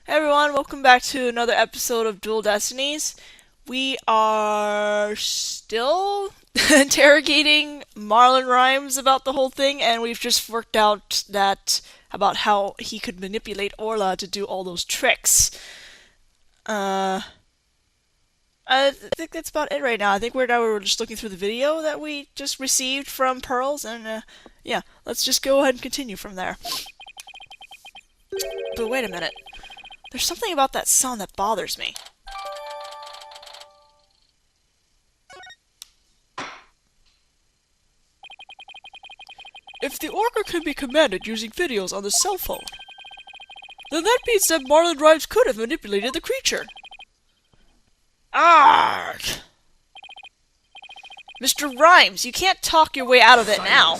Hey everyone, welcome back to another episode of Dual Destinies. We are still interrogating Marlon Rhymes about the whole thing, and we've just worked out that about how he could manipulate Orla to do all those tricks. Uh, I think that's about it right now. I think we're just looking through the video that we just received from Pearls, and yeah, let's just go ahead and continue from there. But wait a minute. There's something about that sound that bothers me. If the orca can be commanded using videos on the cell phone, then that means that Marlon Rhymes could have manipulated the creature. Arg! Mr. Rhymes, you can't talk your way out of it now.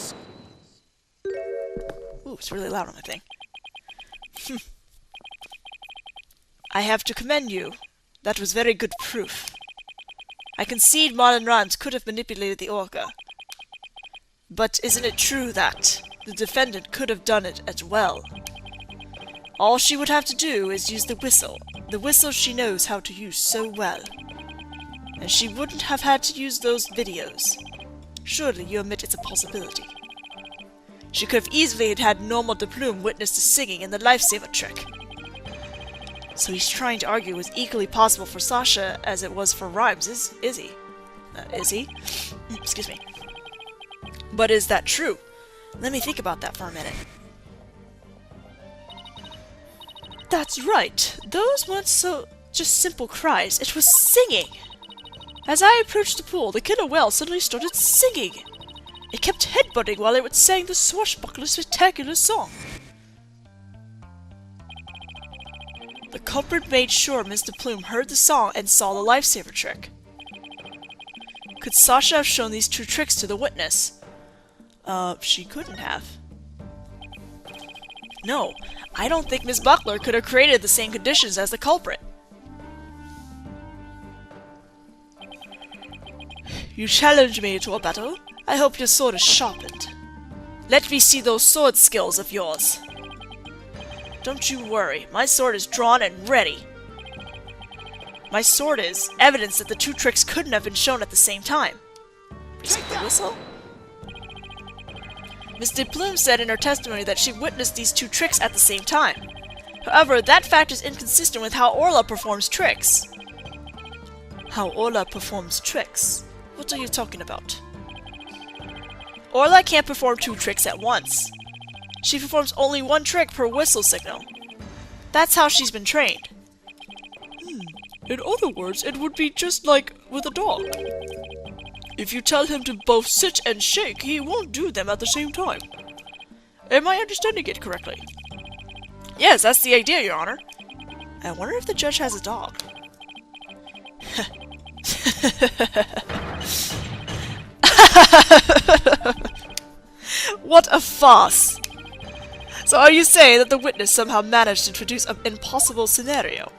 Ooh, it's really loud on my thing. I have to commend you. That was very good proof. I concede Marlon Rhymes could have manipulated the orca. But isn't it true that the defendant could have done it as well? All she would have to do is use the whistle she knows how to use so well. And she wouldn't have had to use those videos. Surely you admit it's a possibility. She could have easily had normal de Plume witness the singing in the lifesaver trick. So he's trying to argue it was equally possible for Sasha as it was for Rhymes, is he? Is he? Excuse me. But is that true? Let me think about that for a minute. That's right. Those weren't just simple cries. It was singing. As I approached the pool, the killer whale suddenly started singing. It kept headbutting while it sang the swashbuckler spectacular song. The culprit made sure Mr. Plume heard the song and saw the lifesaver trick. Could Sasha have shown these two tricks to the witness? She couldn't have. No, I don't think Miss Buckler could have created the same conditions as the culprit. You challenge me to a battle? I hope your sword is sharpened. Let me see those sword skills of yours. Don't you worry, my sword is drawn and ready. My sword is evidence that the two tricks couldn't have been shown at the same time. Receive the whistle? Miss de Plume said in her testimony that she witnessed these two tricks at the same time. However, that fact is inconsistent with how Orla performs tricks. How Orla performs tricks? What are you talking about? Orla can't perform two tricks at once. She performs only one trick per whistle signal. That's how she's been trained. In other words, it would be just like with a dog. If you tell him to both sit and shake, he won't do them at the same time. Am I understanding it correctly? Yes, that's the idea, Your Honor. I wonder if the judge has a dog. What a farce! So are you saying that the witness somehow managed to introduce an impossible scenario?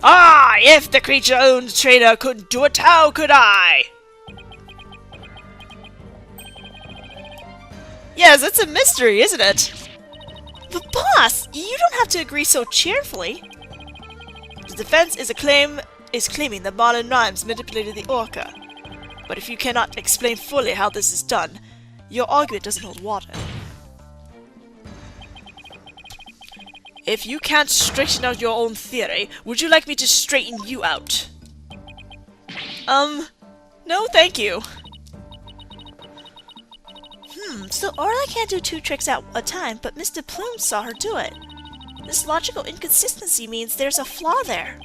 Ah, if the creature-owned trainer couldn't do it, how could I? Yes, it's a mystery, isn't it? But boss, you don't have to agree so cheerfully. The defense is claiming that Marlon Rhymes manipulated the orca. But if you cannot explain fully how this is done, your argument doesn't hold water. If you can't straighten out your own theory, would you like me to straighten you out? No thank you. So Orla can't do two tricks at a time, but Mr. Plume saw her do it. This logical inconsistency means there's a flaw there.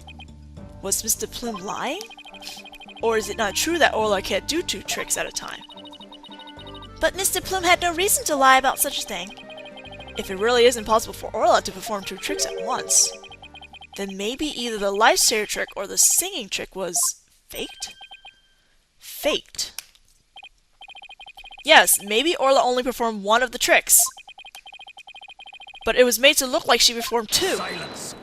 Was Mr. Plume lying? Or is it not true that Orla can't do two tricks at a time? But Mr. Plume had no reason to lie about such a thing. If it really is impossible for Orla to perform two tricks at once, then maybe either the lifesaver trick or the singing trick was faked? Faked. Yes, maybe Orla only performed one of the tricks. But it was made to look like she performed two. Silence.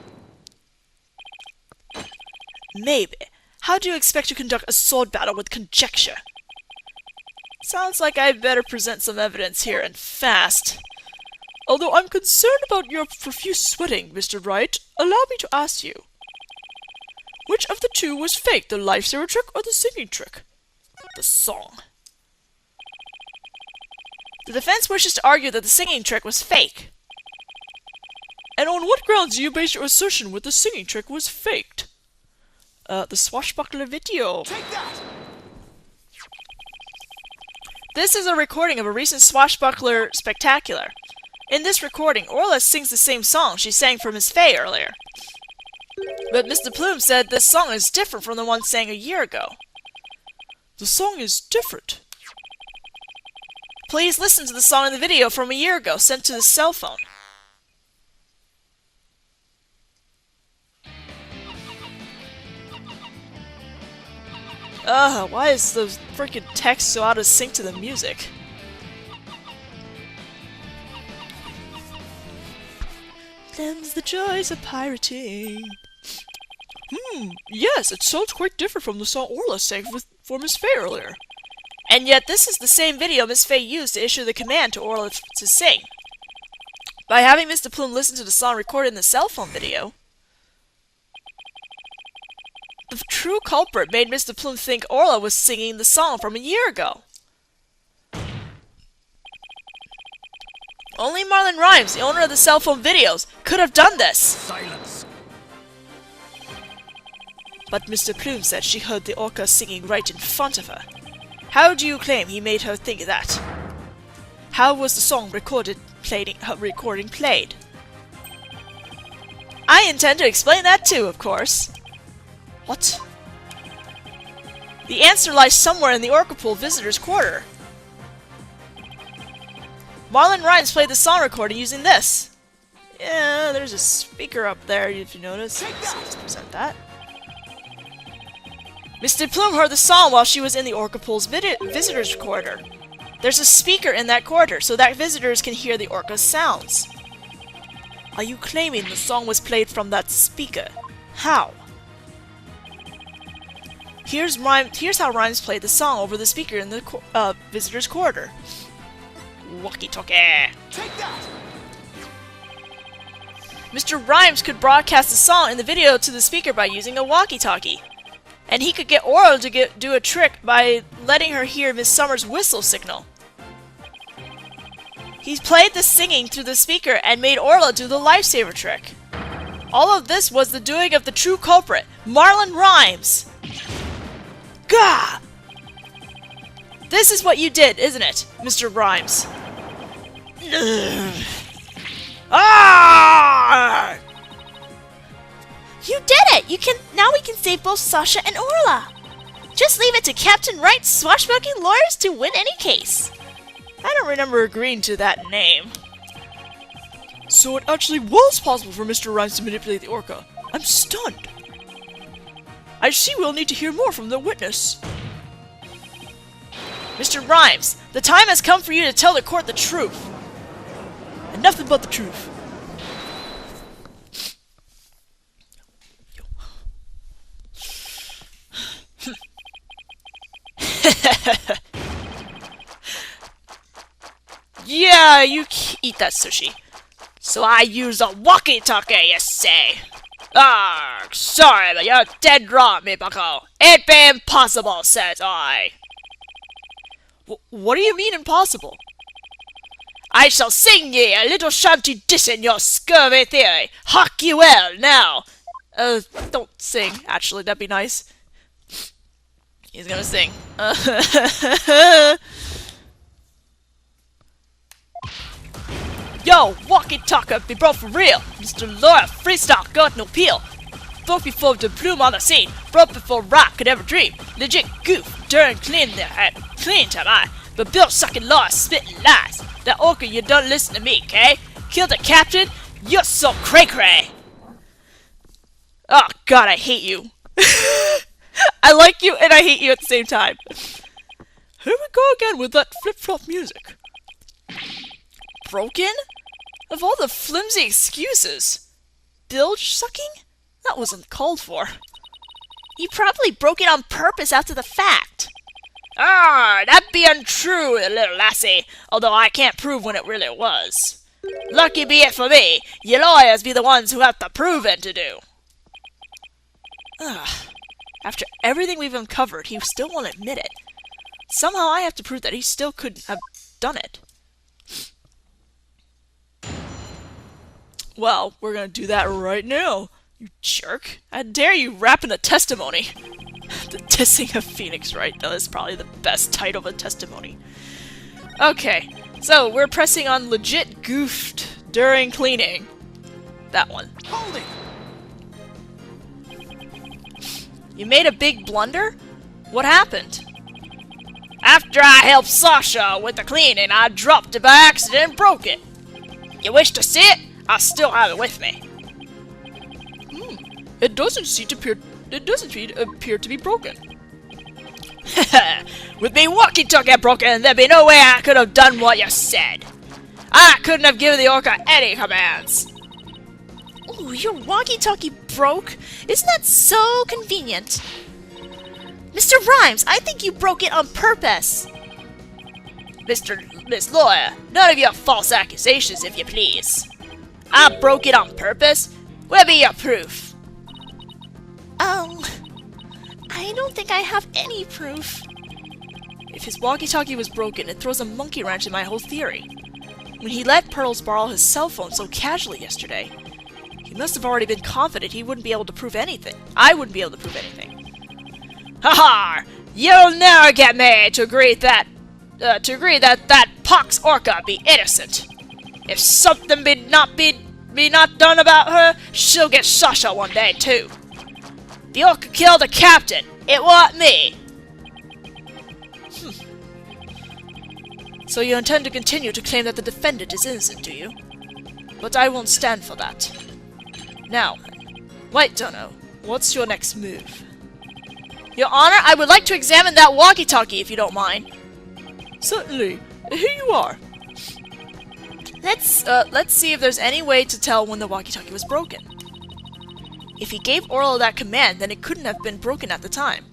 Maybe. How do you expect to conduct a sword battle with conjecture? Sounds like I'd better present some evidence here, and fast. Although I'm concerned about your profuse sweating, Mr. Wright, allow me to ask you. Which of the two was fake, the lifesaver trick or the singing trick? The song. The defense wishes to argue that the singing trick was fake. And on what grounds do you base your assertion that the singing trick was faked? The swashbuckler video. Take that! This is a recording of a recent swashbuckler spectacular. In this recording, Orla sings the same song she sang for Miss Fay earlier. But Mr. Plume said this song is different from the one sang a year ago. The song is different. Please listen to the song in the video from a year ago, sent to the cell phone. Why is the freaking text so out of sync to the music? Them's the joys of pirating. Yes, it sounds quite different from the song Orla sang for Miss Fay earlier. And yet this is the same video Miss Fay used to issue the command to Orla to sing. By having Mr. Plume listen to the song recorded in the cell phone video, the true culprit made Mr. Plume think Orla was singing the song from a year ago. Only Marlon Rhymes, the owner of the cell phone videos, could have done this. Silence. But Mr. Plume said she heard the orca singing right in front of her. How do you claim he made her think that? How was the song recording played? I intend to explain that too, of course. What? The answer lies somewhere in the Orca Pool Visitors Quarter. Marlon Rhymes played the song recording using this. Yeah, there's a speaker up there if you notice. Let's present that. Mr. Plume heard the song while she was in the Orca Pool's Visitors Quarter. There's a speaker in that quarter so that visitors can hear the orca's sounds. Are you claiming the song was played from that speaker? How? Here's how Rhymes played the song over the speaker in the visitor's quarter. Walkie-talkie. Take that! Mr. Rhymes could broadcast the song in the video to the speaker by using a walkie-talkie. And he could get Orla to do a trick by letting her hear Miss Summer's whistle signal. He played the singing through the speaker and made Orla do the lifesaver trick. All of this was the doing of the true culprit, Marlon Rhymes. Gah! This is what you did, isn't it, Mr. Rhymes? Ah! You did it! Now we can save both Sasha and Orla! Just leave it to Captain Wright's swashbuckling lawyers to win any case! I don't remember agreeing to that name. So it actually was possible for Mr. Rhymes to manipulate the orca. I'm stunned. I see we'll need to hear more from the witness. Mr. Rhymes, the time has come for you to tell the court the truth. And nothing but the truth. Yeah, you eat that sushi. So I use a walkie-talkie, you say? Ah, sorry, but you're dead wrong, me bucko. It be impossible, says I. What do you mean impossible? I shall sing ye a little shanty dish in your scurvy theory. Hark ye well, now. Don't sing, actually, that'd be nice. He's gonna sing. Yo, walkie-talkie be brought for real. Mr. Lawyer, freestyle, got no peel. Broke before the plume on the scene. Broke before Rock could ever dream. Legit goof, darn clean their head. Clean time I. But Bill sucking laws, spitting lies. That orca, you don't listen to me, kay? Killed the captain? You're so cray-cray. Oh, God, I hate you. I like you and I hate you at the same time. Here we go again with that flip-flop music. Broken? Of all the flimsy excuses. Bilge sucking? That wasn't called for. You probably broke it on purpose after the fact. Ah, that be untrue, little lassie, although I can't prove when it really was. Lucky be it for me, you lawyers be the ones who have to prove it to do. Ugh. After everything we've uncovered, he still won't admit it. Somehow I have to prove that he still could have done it. Well, we're gonna do that right now, you jerk. I dare you rap in a testimony. The Dissing of Phoenix, right? That is probably the best title of a testimony. Okay, so we're pressing on legit goofed during cleaning. That one. Hold it! You made a big blunder? What happened? After I helped Sasha with the cleaning, I dropped it by accident and broke it. You wish to see it? I still have it with me. It doesn't appear to be broken. With me walkie-talkie broken, there'd be no way I could have done what you said. I couldn't have given the orca any commands. Ooh, your walkie-talkie broke? Isn't that so convenient? Mr. Rhymes, I think you broke it on purpose. Miss Lawyer, none of your false accusations, if you please. I broke it on purpose? Where be your proof? I don't think I have any proof. If his walkie-talkie was broken, it throws a monkey wrench in my whole theory. When he let Pearls borrow his cell phone so casually yesterday, he must have already been confident he wouldn't be able to prove anything. I wouldn't be able to prove anything. Ha-ha! You'll never get me to agree that that pox orca be innocent. If something be not done about her, she'll get Sasha one day too. The orca killed the captain. It wasn't me. So you intend to continue to claim that the defendant is innocent, do you? But I won't stand for that. Now, White Dono, what's your next move? Your Honor, I would like to examine that walkie-talkie, if you don't mind. Certainly. Here you are. Let's see if there's any way to tell when the walkie-talkie was broken. If he gave Orla that command, then it couldn't have been broken at the time.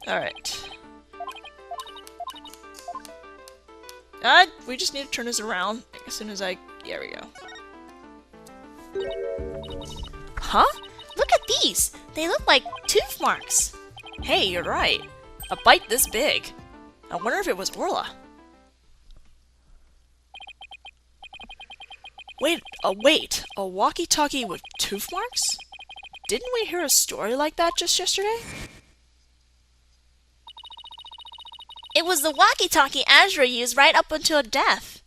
Alright. We just need to turn this around as soon as I... There we go. Huh? Look at these! They look like tooth marks. Hey, you're right. A bite this big. I wonder if it was Orla. Wait, a walkie-talkie with tooth marks? Didn't we hear a story like that just yesterday? It was the walkie-talkie Azura used right up until death.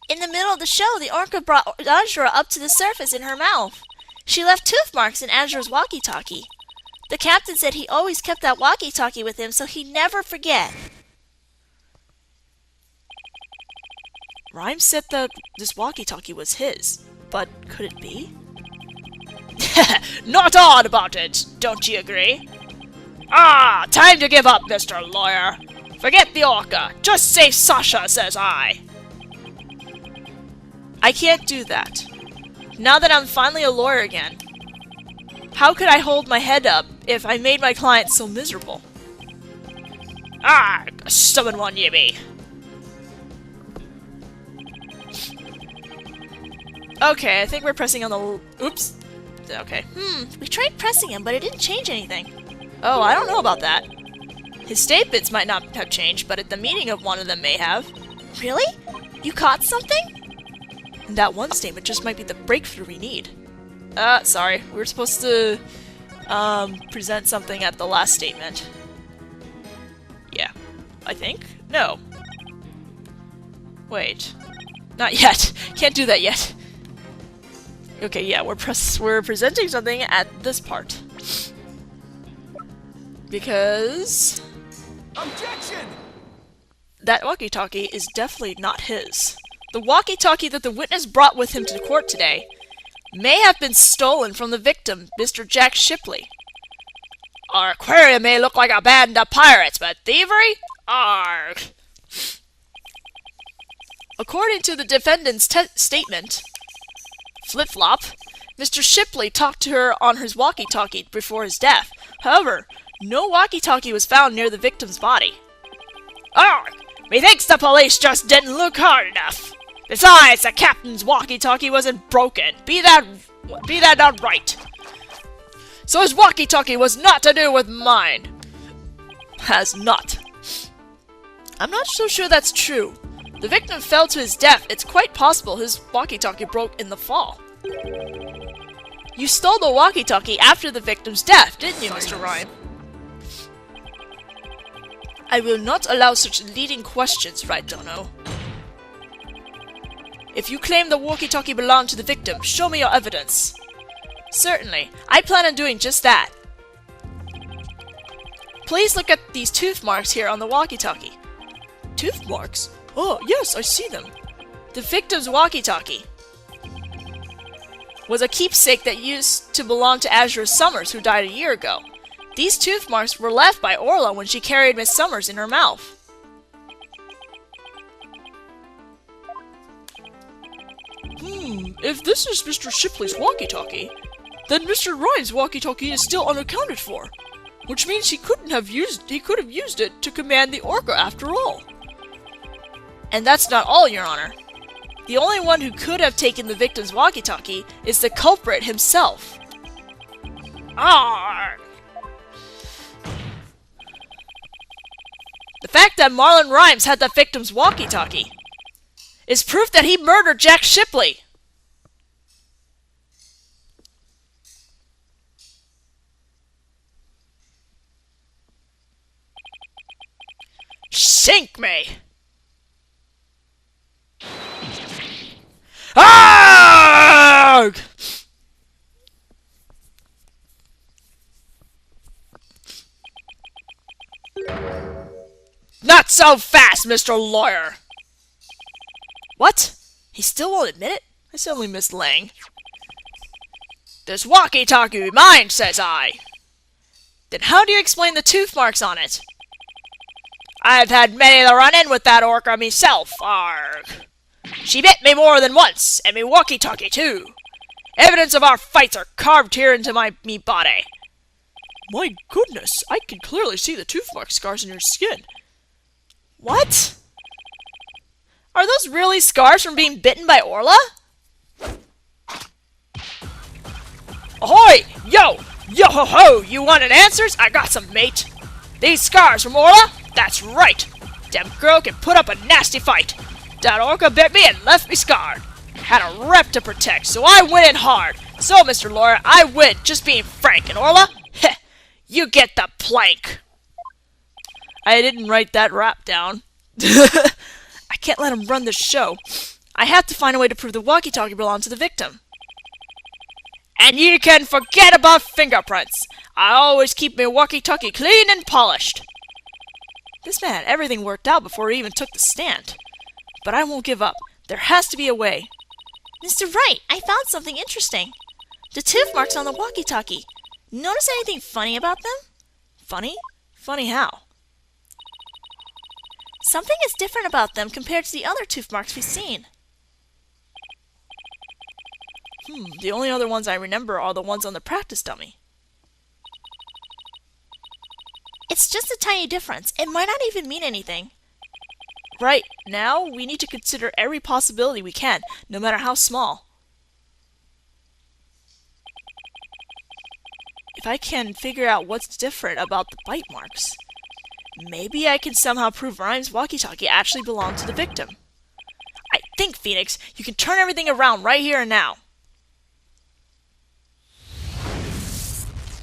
In the middle of the show, the orca brought Azura up to the surface in her mouth. She left tooth marks in Azura's walkie-talkie. The captain said he always kept that walkie-talkie with him so he'd never forget. Rhymes said that this walkie-talkie was his, but could it be? Not odd about it, don't you agree? Ah, time to give up, Mr. Lawyer. Forget the orca. Just say Sasha, says I. I can't do that. Now that I'm finally a lawyer again, how could I hold my head up if I made my client so miserable? Ah, a stubborn one you be. Okay, I think we're pressing on the... Oops. Okay. We tried pressing him, but it didn't change anything. Oh, I don't know about that. His statements might not have changed, but the meaning of one of them may have. Really? You caught something? And that one statement just might be the breakthrough we need. Sorry. We were supposed to, present something at the last statement. Yeah. I think? No. Wait. Not yet. Can't do that yet. Okay, yeah, we're presenting something at this part. Because... Objection! That walkie-talkie is definitely not his. The walkie-talkie that the witness brought with him to court today may have been stolen from the victim, Mr. Jack Shipley. Our aquarium may look like a band of pirates, but thievery? Arg! According to the defendant's statement, Flip-Flop, Mr. Shipley talked to her on his walkie-talkie before his death. However, no walkie-talkie was found near the victim's body. Arg! Methinks the police just didn't look hard enough. Besides, the captain's walkie-talkie wasn't broken. Be that not right. So his walkie-talkie was not to do with mine. Has not. I'm not so sure that's true. The victim fell to his death. It's quite possible his walkie-talkie broke in the fall. You stole the walkie-talkie after the victim's death, didn't you, Mr. Rhyme? I will not allow such leading questions, right, Dono? If you claim the walkie-talkie belonged to the victim, show me your evidence. Certainly. I plan on doing just that. Please look at these tooth marks here on the walkie-talkie. Tooth marks? Oh, yes, I see them. The victim's walkie-talkie was a keepsake that used to belong to Azure Summers, who died a year ago. These tooth marks were left by Orla when she carried Miss Summers in her mouth. If this is Mr. Shipley's walkie-talkie, then Mr. Ryan's walkie-talkie is still unaccounted for, which means he could have used it to command the Orca after all. And that's not all, Your Honor. The only one who could have taken the victim's walkie-talkie is the culprit himself. Arrgh! The fact that Marlon Rhymes had the victim's walkie-talkie is proof that he murdered Jack Shipley. Sink me! Arrgh! Not so fast, Mr. Lawyer! What? He still won't admit it? I suddenly missed Lang. This walkie-talkie mine, says I! Then how do you explain the tooth marks on it? I've had many a run-in with that orca myself, arrgh. She bit me more than once, and me walkie-talkie too. Evidence of our fights are carved here into me body. My goodness, I can clearly see the tooth mark scars in your skin. What? Are those really scars from being bitten by Orla? Ahoy! Yo! Yo-ho-ho! You wanted answers? I got some, mate. These scars from Orla? That's right. Dem girl can put up a nasty fight. That orca bit me and left me scarred. Had a rep to protect, so I went in hard. So, Mr. Lawyer, I win, just being frank. And Orla? Heh, you get the plank. I didn't write that rap down. I can't let him run this show. I have to find a way to prove the walkie-talkie belonged to the victim. And you can forget about fingerprints. I always keep my walkie-talkie clean and polished. This man had everything worked out before he even took the stand. But I won't give up. There has to be a way. Mr. Wright, I found something interesting. The tooth marks on the walkie-talkie. Notice anything funny about them? Funny? Funny how? Something is different about them compared to the other tooth marks we've seen. The only other ones I remember are the ones on the practice dummy. It's just a tiny difference. It might not even mean anything. Right now, we need to consider every possibility we can, no matter how small. If I can figure out what's different about the bite marks, maybe I can somehow prove Rhymes' walkie-talkie actually belonged to the victim. I think, Phoenix, you can turn everything around right here and now.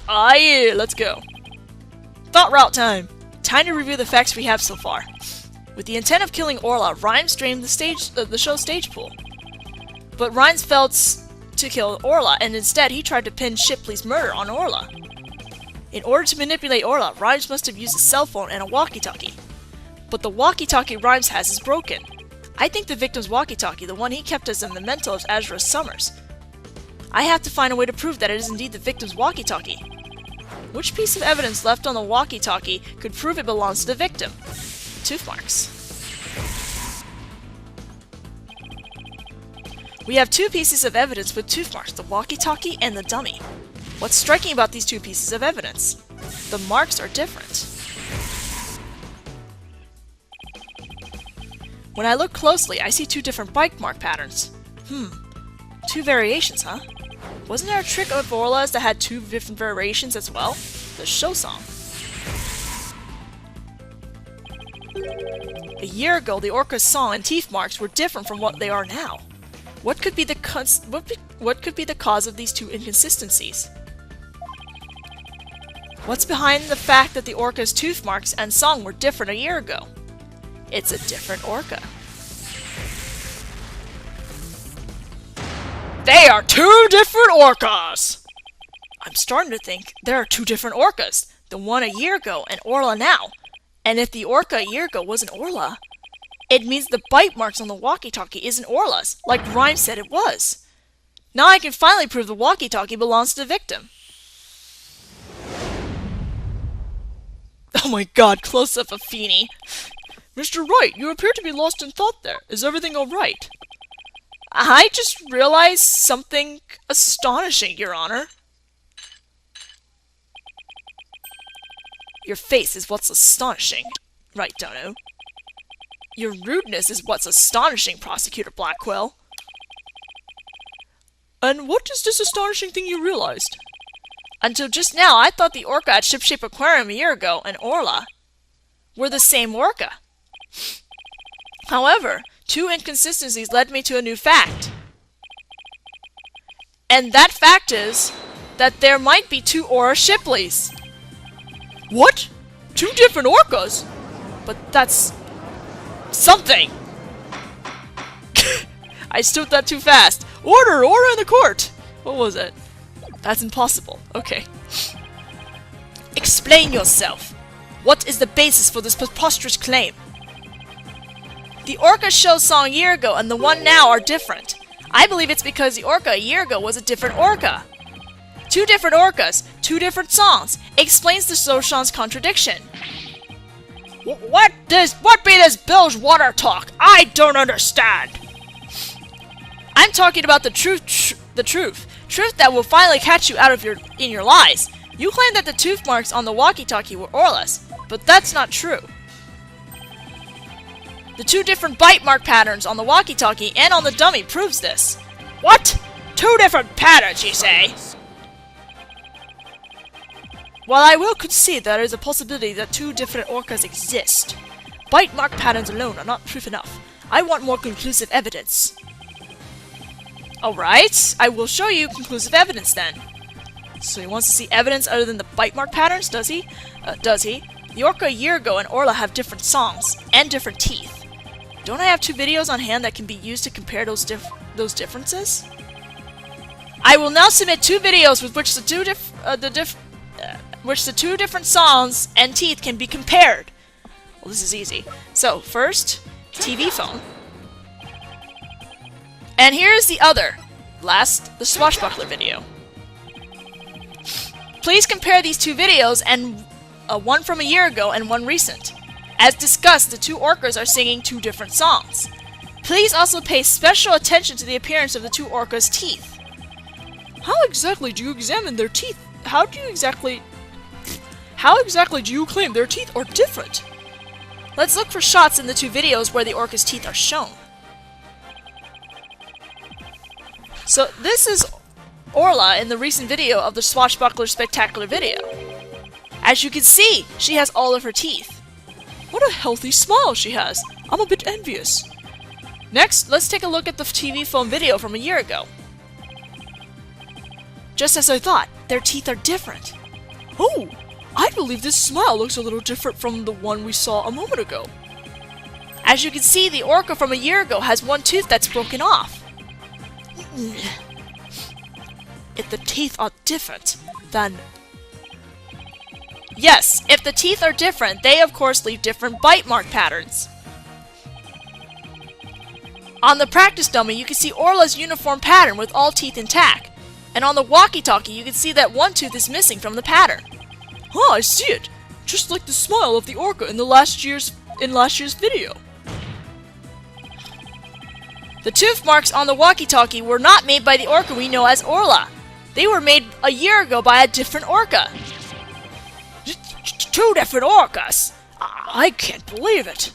Yeah, let's go. Thought route time. Time to review the facts we have so far. With the intent of killing Orla, Rhymes drained the show's stage pool. But Rhymes failed to kill Orla, and instead he tried to pin Shipley's murder on Orla. In order to manipulate Orla, Rhymes must have used a cell phone and a walkie-talkie. But the walkie-talkie Rhymes has is broken. I think the victim's walkie-talkie, the one he kept as a memento of Azure Summers. I have to find a way to prove that it is indeed the victim's walkie-talkie. Which piece of evidence left on the walkie-talkie could prove it belongs to the victim? Tooth marks. We have two pieces of evidence with tooth marks, the walkie-talkie and the dummy. What's striking about these two pieces of evidence? The marks are different. When I look closely, I see 2 different bite mark patterns. 2 variations, huh? Wasn't there a trick of Orla's that had 2 different variations as well? The show song. A year ago, the orca's song and teeth marks were different from what they are now. What could be the cause of these 2 inconsistencies? What's behind the fact that the orca's tooth marks and song were different a year ago? It's a different orca. They are 2 different orcas! I'm starting to think there are 2 different orcas. The one a year ago and Orla now. And if the orca a year ago wasn't Orla, it means the bite marks on the walkie-talkie isn't Orla's, like Rhyme said it was. Now I can finally prove the walkie-talkie belongs to the victim. Oh my god, close-up of Feeny. Mr. Wright, you appear to be lost in thought there. Is everything alright? I just realized something astonishing, Your Honor. Your face is what's astonishing. Right, Dono? Your rudeness is what's astonishing, Prosecutor Blackwell. And what is this astonishing thing you realized? Until just now, I thought the orca at Shipshape Aquarium a year ago and Orla were the same orca. However, 2 inconsistencies led me to a new fact. And that fact is that there might be 2 Aura Shipleys. What? 2 different orcas? But that's something. I stood that too fast. Order in the court. What was it? That's impossible. Okay. Explain yourself. What is the basis for this preposterous claim? The orca show song a year ago and the one now are different. I believe it's because the orca a year ago was a different orca. 2 different orcas, 2 different songs. Explains the Soshan's contradiction. What be this bilge water talk? I don't understand. I'm talking about the truth. Truth that will finally catch you out of in your lies. You claim that the tooth marks on the walkie-talkie were Orla's, but that's not true. The 2 different bite mark patterns on the walkie-talkie and on the dummy proves this. What? 2 different patterns, you say? While I will concede there is a possibility that 2 different orcas exist, bite mark patterns alone are not proof enough. I want more conclusive evidence. Alright, I will show you conclusive evidence then. So he wants to see evidence other than the bite mark patterns, does he? The orca a year ago and Orla have different songs and different teeth. Don't I have 2 videos on hand that can be used to compare those differences? I will now submit 2 videos with which the 2 different songs and teeth can be compared. Well, this is easy. So, first, TV phone. And here's the other. Last, the swashbuckler video. Please compare these 2 videos and one from a year ago and one recent. As discussed, the 2 orcas are singing 2 different songs. Please also pay special attention to the appearance of the 2 orcas' teeth. How exactly do you examine their teeth? How exactly do you claim their teeth are different? Let's look for shots in the 2 videos where the orca's teeth are shown. So this is Orla in the recent video of the Swashbuckler Spectacular video. As you can see, she has all of her teeth. What a healthy smile she has. I'm a bit envious. Next, let's take a look at the TV phone video from a year ago. Just as I thought, their teeth are different. Oh, I believe this smile looks a little different from the one we saw a moment ago. As you can see, the orca from a year ago has 1 tooth that's broken off. If the teeth are different, then... Yes, if the teeth are different, they of course leave different bite mark patterns. On the practice dummy, you can see Orla's uniform pattern with all teeth intact. And on the walkie-talkie, you can see that 1 tooth is missing from the pattern. Huh, I see it! Just like the smile of the orca in last year's video. The tooth marks on the walkie-talkie were not made by the orca we know as Orla. They were made a year ago by a different orca. 2 different orcas? I can't believe it.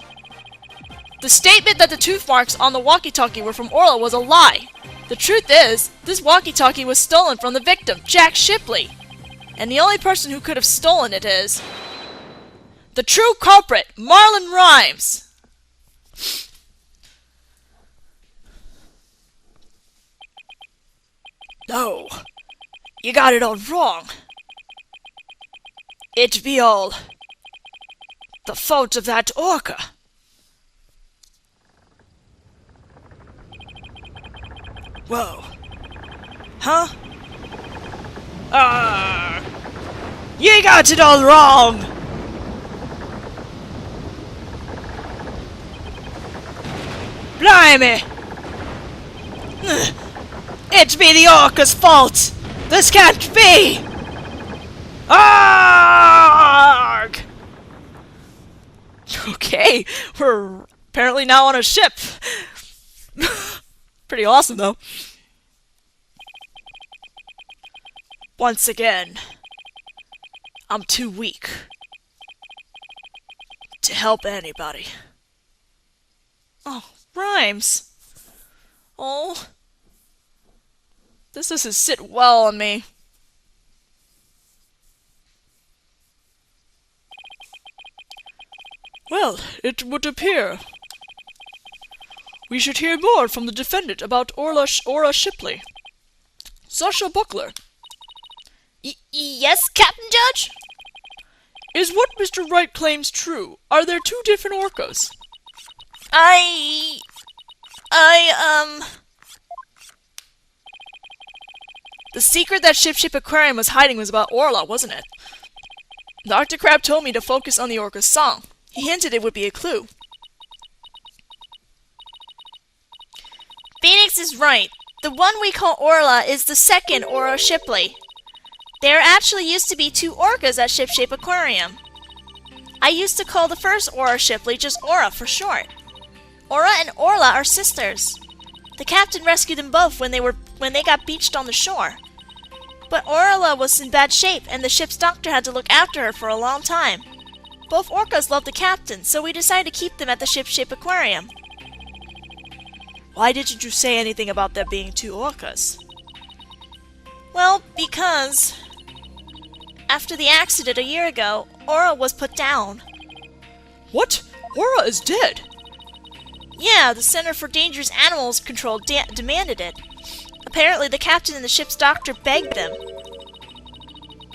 The statement that the tooth marks on the walkie-talkie were from Orla was a lie. The truth is, this walkie-talkie was stolen from the victim, Jack Shipley. And the only person who could have stolen it is the true culprit, Marlon Rhymes. No, you got it all wrong. It be all the fault of that orca. Whoa. Huh? You got it all wrong! Blimey! It be the orca's fault! This can't be! Arg! Okay, we're apparently now on a ship. Pretty awesome, though. Once again, I'm too weak to help anybody. Oh, Rhymes. Oh. This doesn't sit well on me. Well, it would appear we should hear more from the defendant about Orla Shipley. Sasha Buckler. Yes, Captain Judge? Is what Mr. Wright claims true? Are there two different orcas? The secret that Ship Aquarium was hiding was about Orla, wasn't it? Dr. Crab told me to focus on the orca's song. He hinted it would be a clue. Phoenix is right. The one we call Orla is the second Orla Shipley. There actually used to be two orcas at Ship Aquarium. I used to call the first Orla Shipley just Aura for short. Aura and Orla are sisters. The captain rescued them both when they got beached on the shore. But Orla was in bad shape, and the ship's doctor had to look after her for a long time. Both orcas loved the captain, so we decided to keep them at the Ship Aquarium. Why didn't you say anything about there being two orcas? Well, because after the accident a year ago, Aura was put down. What? Aura is dead? Yeah, the Center for Dangerous Animals Control demanded it. Apparently, the captain and the ship's doctor begged them.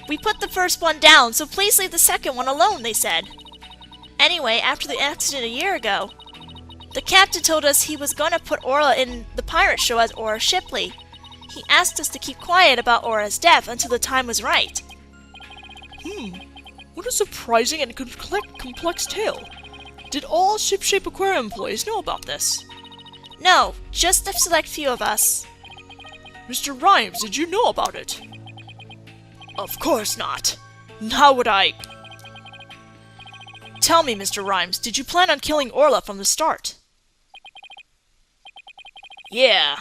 We put the first one down, so please leave the second one alone, they said. Anyway, after the accident a year ago, the captain told us he was going to put Orla in the pirate show as Orla Shipley. He asked us to keep quiet about Aura's death until the time was right. What a surprising and complex tale. Did all Ship Aquarium employees know about this? No, just a select few of us. Mr. Rhymes, did you know about it? Of course not. How would I... Tell me, Mr. Rhymes, did you plan on killing Orla from the start? Yeah,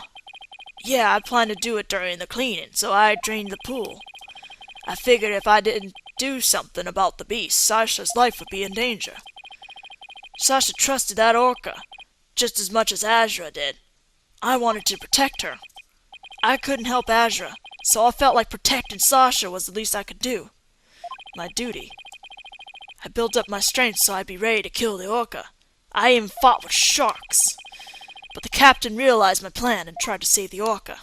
I planned to do it during the cleaning, so I drained the pool. I figured if I didn't do something about the beast, Sasha's life would be in danger. Sasha trusted that orca just as much as Azra did. I wanted to protect her. I couldn't help Azra, so I felt like protecting Sasha was the least I could do. My duty. I built up my strength so I'd be ready to kill the orca. I even fought with sharks. But the captain realized my plan and tried to save the orca.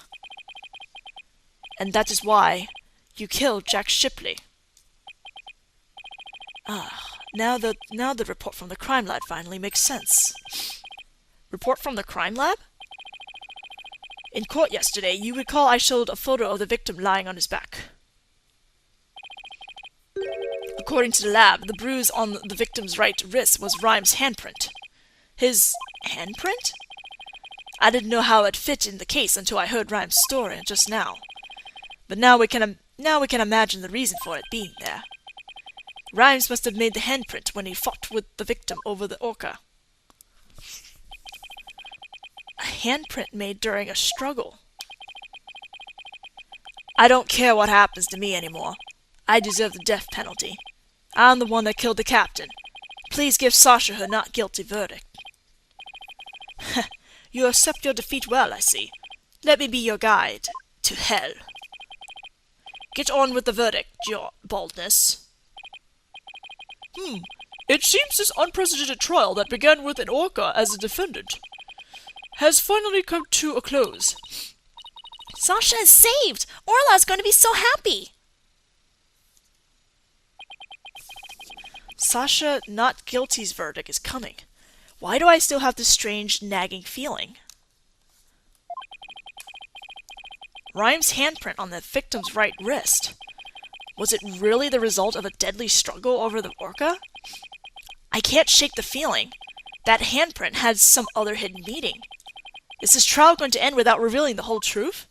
And that is why you killed Jack Shipley. Now the report from the crime lab finally makes sense. Report from the crime lab? In court yesterday, you recall I showed a photo of the victim lying on his back. According to the lab, the bruise on the victim's right wrist was Rhymes' handprint. His handprint? I didn't know how it fit in the case until I heard Rhymes' story just now. But now we can imagine the reason for it being there. Rhymes must have made the handprint when he fought with the victim over the orca. A handprint made during a struggle. I don't care what happens to me anymore. I deserve the death penalty. I'm the one that killed the captain. Please give Sasha her not guilty verdict. You accept your defeat well, I see. Let me be your guide to hell. Get on with the verdict, your baldness. It seems this unprecedented trial that began with an orca as a defendant has finally come to a close. Sasha is saved! Orla's going to be so happy! Sasha not guilty's verdict is coming. Why do I still have this strange, nagging feeling? Rhymes' handprint on the victim's right wrist. Was it really the result of a deadly struggle over the orca? I can't shake the feeling. That handprint had some other hidden meaning. Is this trial going to end without revealing the whole truth?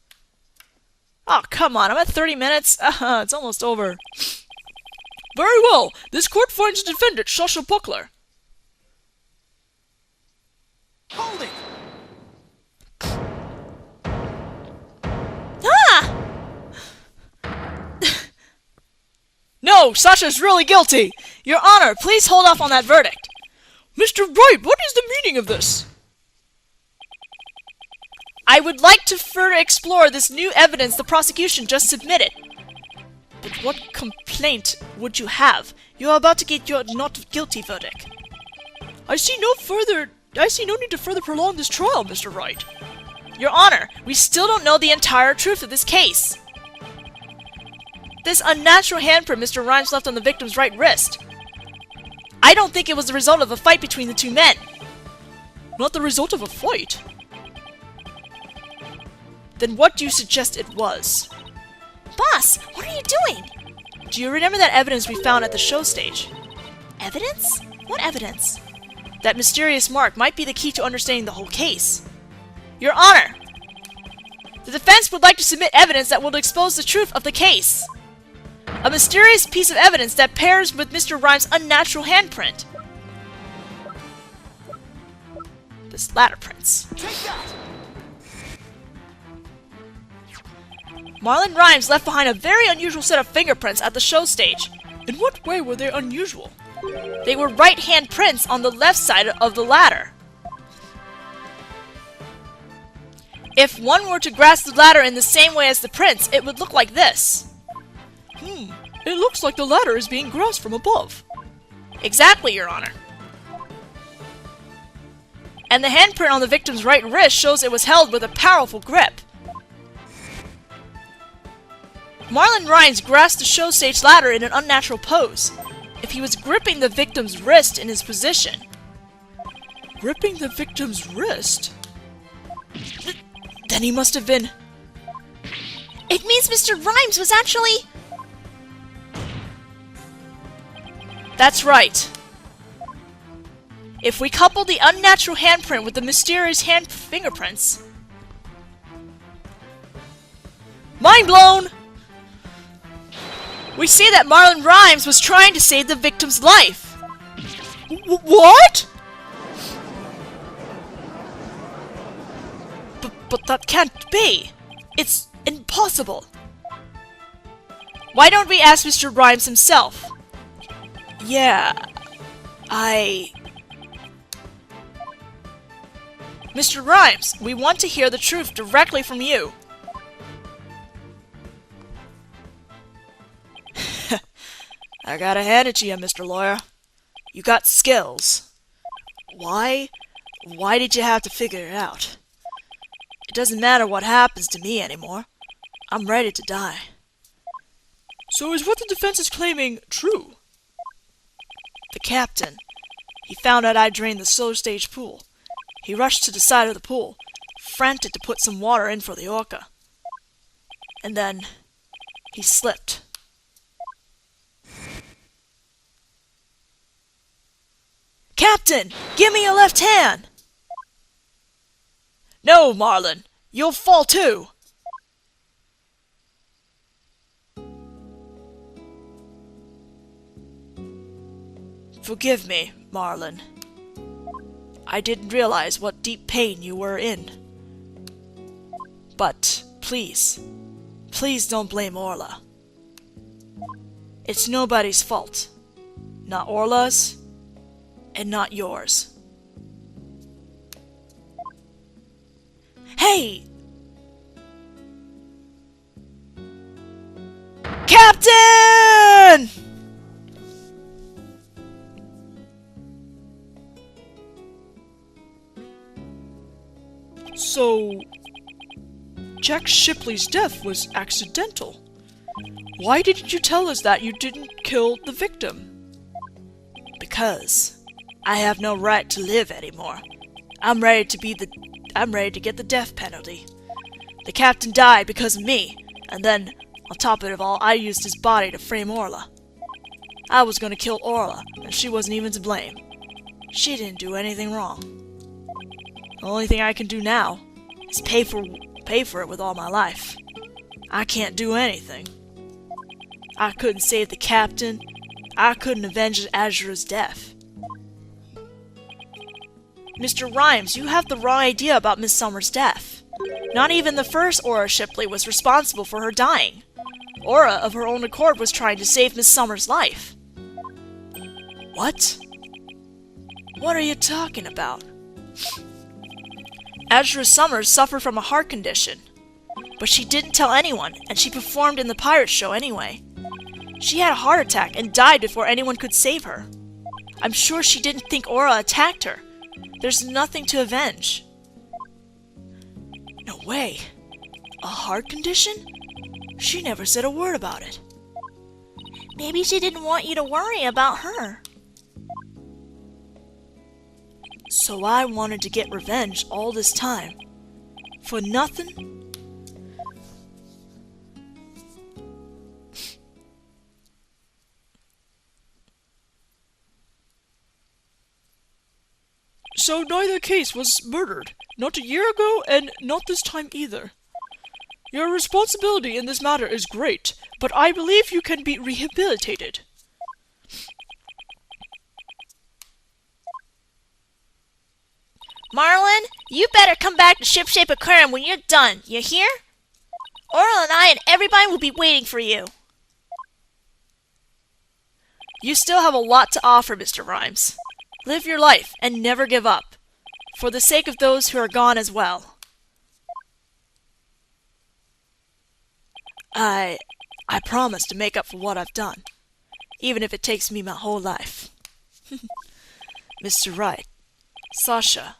Oh, come on, I'm at 30 minutes. It's almost over. Very well. This court finds the defendant, Sasha Buckler. Hold it! Ah! No, Sasha's really guilty. Your Honor, please hold off on that verdict. Mr. Wright, what is the meaning of this? I would like to further explore this new evidence the prosecution just submitted. But what complaint would you have? You are about to get your not guilty verdict. I see no need to further prolong this trial, Mr. Wright. Your Honor, we still don't know the entire truth of this case. This unnatural handprint Mr. Rhymes left on the victim's right wrist. I don't think it was the result of a fight between the two men. Not the result of a fight? Then what do you suggest it was? Boss, what are you doing? Do you remember that evidence we found at the show stage? Evidence? What evidence? That mysterious mark might be the key to understanding the whole case. Your Honor! The defense would like to submit evidence that will expose the truth of the case. A mysterious piece of evidence that pairs with Mr. Rhymes' unnatural handprint. This ladder prints. Take that! Marlon Rhymes left behind a very unusual set of fingerprints at the show stage. In what way were they unusual? They were right-hand prints on the left side of the ladder. If one were to grasp the ladder in the same way as the prints, it would look like this. It looks like the ladder is being grasped from above. Exactly, Your Honor. And the handprint on the victim's right wrist shows it was held with a powerful grip. Marlon Rhymes grasped the show stage ladder in an unnatural pose. If he was gripping the victim's wrist in his position. Gripping the victim's wrist? Then he must have been... It means Mr. Rhymes was actually... That's right. If we couple the unnatural handprint with the mysterious hand fingerprints... Mind blown! We see that Marlon Rhymes was trying to save the victim's life. What? But that can't be. It's impossible. Why don't we ask Mr. Rhymes himself? Yeah, Mr. Rhymes, we want to hear the truth directly from you. I gotta hand it to you, Mr. Lawyer. You got skills. Why did you have to figure it out? It doesn't matter what happens to me anymore. I'm ready to die. So is what the defense is claiming true? The captain. He found out I drained the slow stage pool. He rushed to the side of the pool, frantic to put some water in for the orca. And then he slipped. Captain, give me your left hand! No, Marlon, you'll fall too! Forgive me, Marlon. I didn't realize what deep pain you were in. But, please don't blame Orla. It's nobody's fault. Not Orla's, and not yours. Hey! Captain! So, Jack Shipley's death was accidental. Why didn't you tell us that you didn't kill the victim? Because I have no right to live anymore. I'm ready to get the death penalty. The captain died because of me, and then, on top of it all, I used his body to frame Orla. I was gonna kill Orla, and she wasn't even to blame. She didn't do anything wrong. The only thing I can do now is pay for it with all my life. I can't do anything. I couldn't save the captain. I couldn't avenge Azura's death. Mr. Rhymes, you have the wrong idea about Miss Summer's death. Not even the first Aura Shipley was responsible for her dying. Aura, of her own accord, was trying to save Miss Summer's life. What? What are you talking about? Azura Summers suffered from a heart condition, but she didn't tell anyone, and she performed in the pirate show anyway. She had a heart attack and died before anyone could save her. I'm sure she didn't think Aura attacked her. There's nothing to avenge. No way. A heart condition? She never said a word about it. Maybe she didn't want you to worry about her. So I wanted to get revenge all this time. For nothing? So neither case was murdered. Not a year ago, and not this time either. Your responsibility in this matter is great, but I believe you can be rehabilitated. Marlin, you better come back to Shipshape Aquarium when you're done, you hear? Orla and I and everybody will be waiting for you. You still have a lot to offer, Mr. Rhymes. Live your life and never give up, for the sake of those who are gone as well. I promise to make up for what I've done, even if it takes me my whole life. Mr. Wright, Sasha.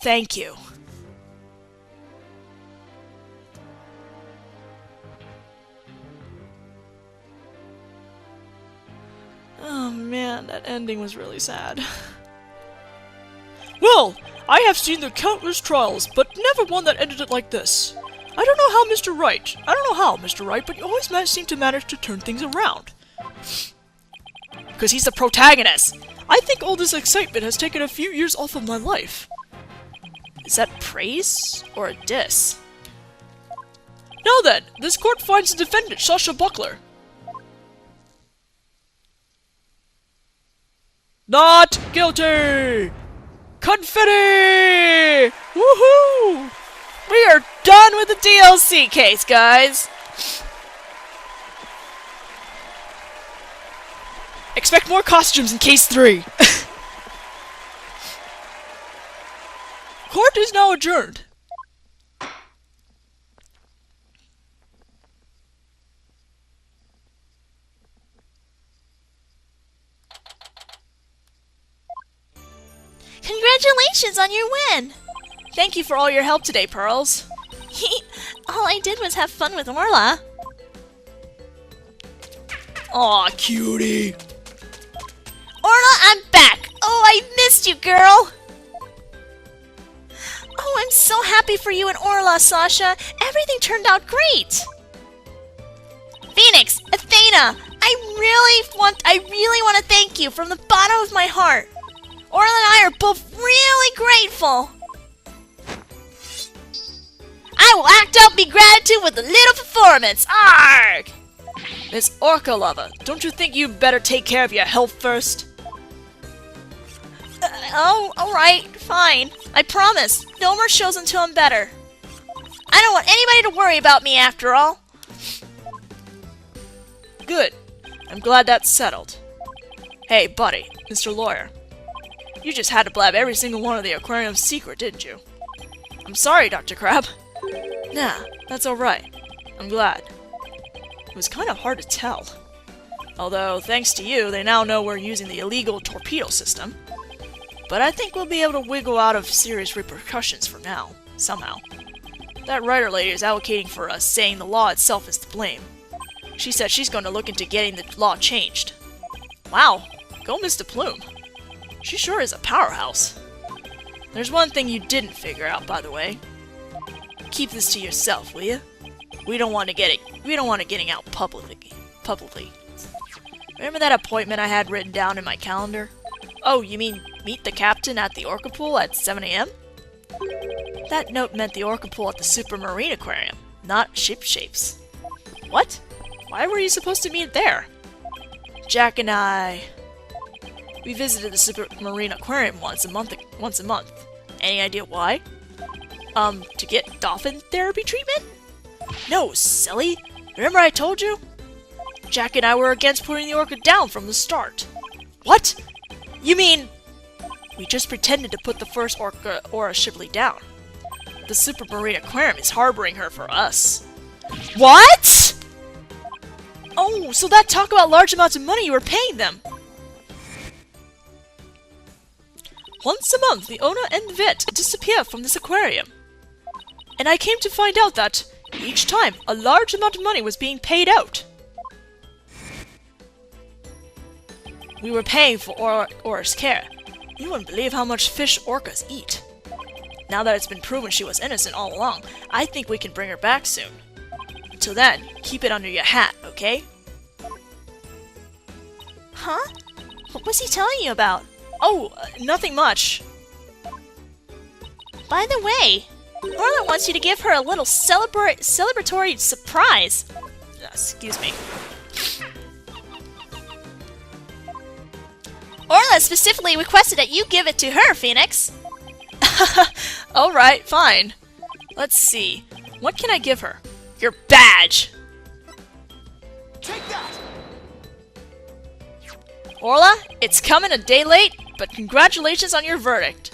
Thank you. Oh man, that ending was really sad. Well, I have seen the countless trials, but never one that ended it like this. I don't know how, Mr. Wright, but you always seem to manage to turn things around. Because he's the protagonist. I think all this excitement has taken a few years off of my life. Is that praise or a diss? Now then, this court finds the defendant, Sasha Buckler. Not guilty! Confetti! Woohoo! We are done with the DLC case, guys! Expect more costumes in case 3! Court is now adjourned. Congratulations on your win! Thank you for all your help today, Pearls. All I did was have fun with Orla. Aw, cutie. Orla, I'm back! Oh, I missed you, girl! Oh, I'm so happy for you and Orla, Sasha. Everything turned out great. Phoenix, Athena, I really want to thank you from the bottom of my heart. Orla and I are both really grateful. I will act out my gratitude with a little performance. Arg! Miss Orca Lover, don't you think you'd better take care of your health first? Oh, alright, fine. I promise. No more shows until I'm better. I don't want anybody to worry about me after all. Good. I'm glad that's settled. Hey, buddy, Mr. Lawyer. You just had to blab every single one of the aquarium's secret, didn't you? I'm sorry, Dr. Crab. Nah, that's alright. I'm glad. It was kind of hard to tell. Although, thanks to you, they now know we're using the illegal torpedo system. But I think we'll be able to wiggle out of serious repercussions for now, somehow. That writer lady is advocating for us, saying the law itself is to blame. She said she's going to look into getting the law changed. Wow, go Mr. Plume. She sure is a powerhouse. There's one thing you didn't figure out, by the way. Keep this to yourself, will you? We don't want it getting out publicly. Remember that appointment I had written down in my calendar? Oh, you mean meet the captain at the orca pool at 7 AM? That note meant the orca pool at the Supermarine Aquarium, not Ship Shapes. What? Why were you supposed to meet there? Jack and I... We visited the Supermarine Aquarium once a month. Any idea why? To get dolphin therapy treatment? No, silly! Remember I told you? Jack and I were against putting the orca down from the start. What? You mean... We just pretended to put the first orca Aura Shipley down. The Supermarine Aquarium is harboring her for us. What?! Oh, so that talk about large amounts of money you were paying them! Once a month, the owner and the vet disappear from this aquarium. And I came to find out that, each time, a large amount of money was being paid out. We were paying for Aura's care. You wouldn't believe how much fish orcas eat. Now that it's been proven she was innocent all along, I think we can bring her back soon. Until then, keep it under your hat, okay? Huh? What was he telling you about? Oh, nothing much. By the way, Orla wants you to give her a little celebratory surprise. Excuse me. Orla specifically requested that you give it to her, Phoenix. Alright, fine. Let's see. What can I give her? Your badge! Take that! Orla, it's coming a day late, but congratulations on your verdict.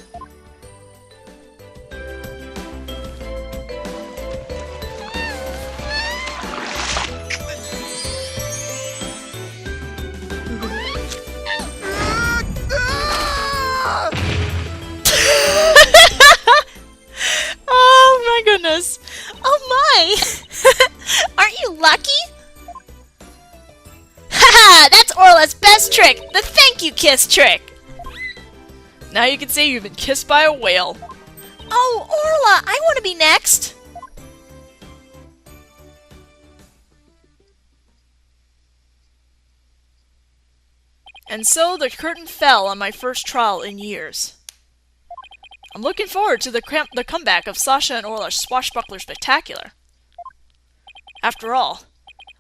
Oh my goodness. Oh my! Aren't you lucky? Haha! That's Orla's best trick! The thank you kiss trick! Now you can say you've been kissed by a whale. Oh, Orla! I want to be next! And so the curtain fell on my first trial in years. I'm looking forward to the comeback of Sasha and Orla's Swashbuckler Spectacular. After all,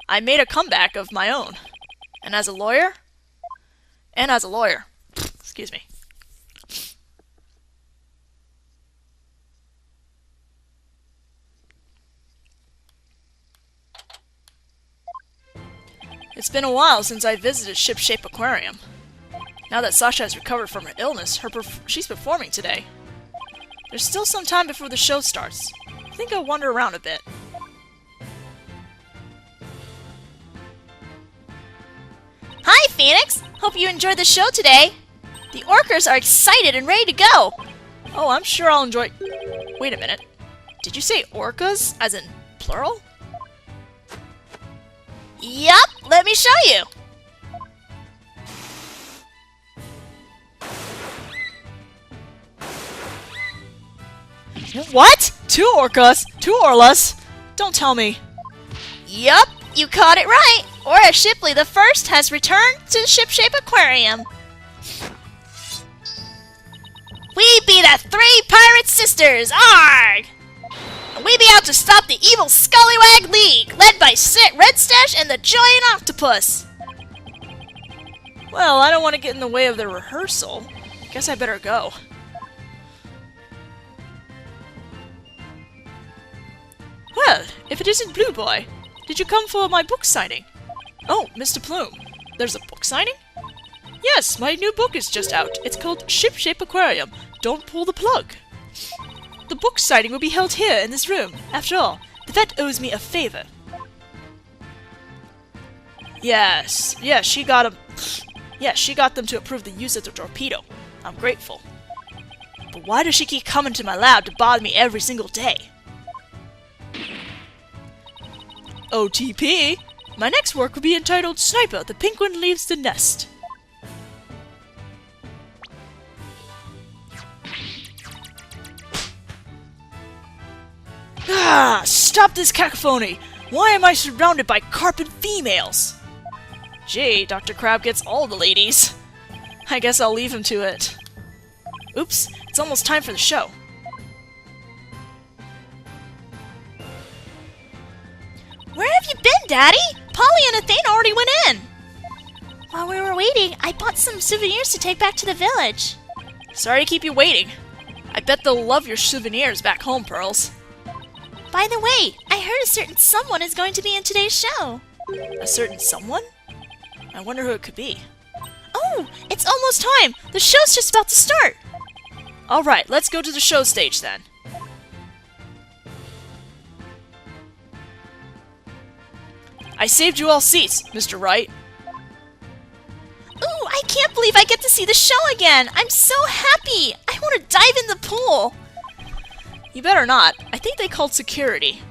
I made a comeback of my own. And as a lawyer... Excuse me. It's been a while since I visited Ship Shape Aquarium. Now that Sasha has recovered from her illness, she's performing today. There's still some time before the show starts. I think I'll wander around a bit. Hi, Phoenix! Hope you enjoyed the show today! The orcas are excited and ready to go! Oh, I'm sure I'll enjoy... Wait a minute. Did you say orcas, as in plural? Yup! Let me show you! What? 2 orcas? 2 Orlas? Don't tell me. Yup! You caught it right! Aura Shipley the First has returned to the Ship Shape Aquarium. We be the 3 pirate sisters! Arg! And we be out to stop the evil Scullywag League, led by Red Stash and the Giant Octopus! Well, I don't want to get in the way of the rehearsal. Guess I better go. Well, if it isn't Blue Boy, did you come for my book signing? Oh, Mr. Plume, there's a book signing? Yes, my new book is just out. It's called Ship Shape Aquarium. Don't pull the plug. The book signing will be held here in this room. After all, the vet owes me a favor. Yes, she got him. Yes, she got them to approve the use of the torpedo. I'm grateful. But why does she keep coming to my lab to bother me every single day? OTP! My next work will be entitled Sniper, the Penguin Leaves the Nest. Ah! Stop this cacophony! Why am I surrounded by carpet females? Gee, Dr. Crab gets all the ladies. I guess I'll leave him to it. Oops, it's almost time for the show. Where have you been, Daddy? Polly and Athena already went in. While we were waiting, I bought some souvenirs to take back to the village. Sorry to keep you waiting. I bet they'll love your souvenirs back home, Pearls. By the way, I heard a certain someone is going to be in today's show. A certain someone? I wonder who it could be. Oh, it's almost time! The show's just about to start! Alright, let's go to the show stage then. I saved you all seats, Mr. Wright. Ooh, I can't believe I get to see the show again! I'm so happy! I want to dive in the pool! You better not. I think they called security.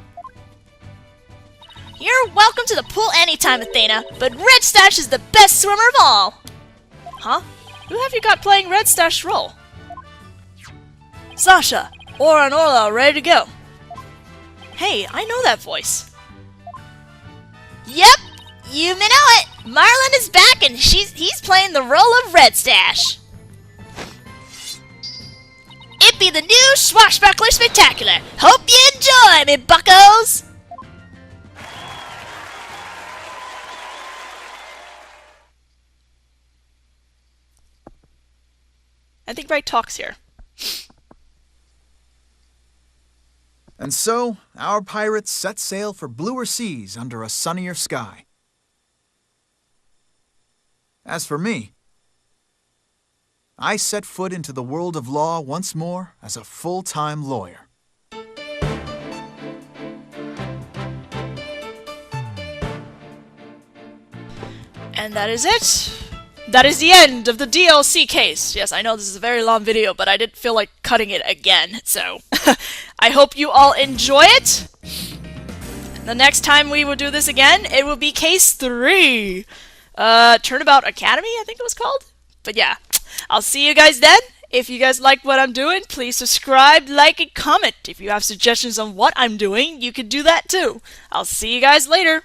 You're welcome to the pool anytime, Athena, but Red Stash is the best swimmer of all! Huh? Who have you got playing Red Stash role? Sasha! Aura and Orla are ready to go. Hey, I know that voice. Yep, you may know it! Marlon is back and he's playing the role of Red Stash. It be the new Swashbuckler Spectacular. Hope you enjoy, me buckos! I think Wright talks here. And so, our pirates set sail for bluer seas under a sunnier sky. As for me, I set foot into the world of law once more as a full-time lawyer. And that is it. That is the end of the DLC case. Yes, I know this is a very long video, but I didn't feel like cutting it again, so I hope you all enjoy it. The next time we will do this again, it will be case 3. Turnabout Academy, I think it was called. But yeah, I'll see you guys then. If you guys like what I'm doing, please subscribe, like, and comment. If you have suggestions on what I'm doing, you can do that too. I'll see you guys later.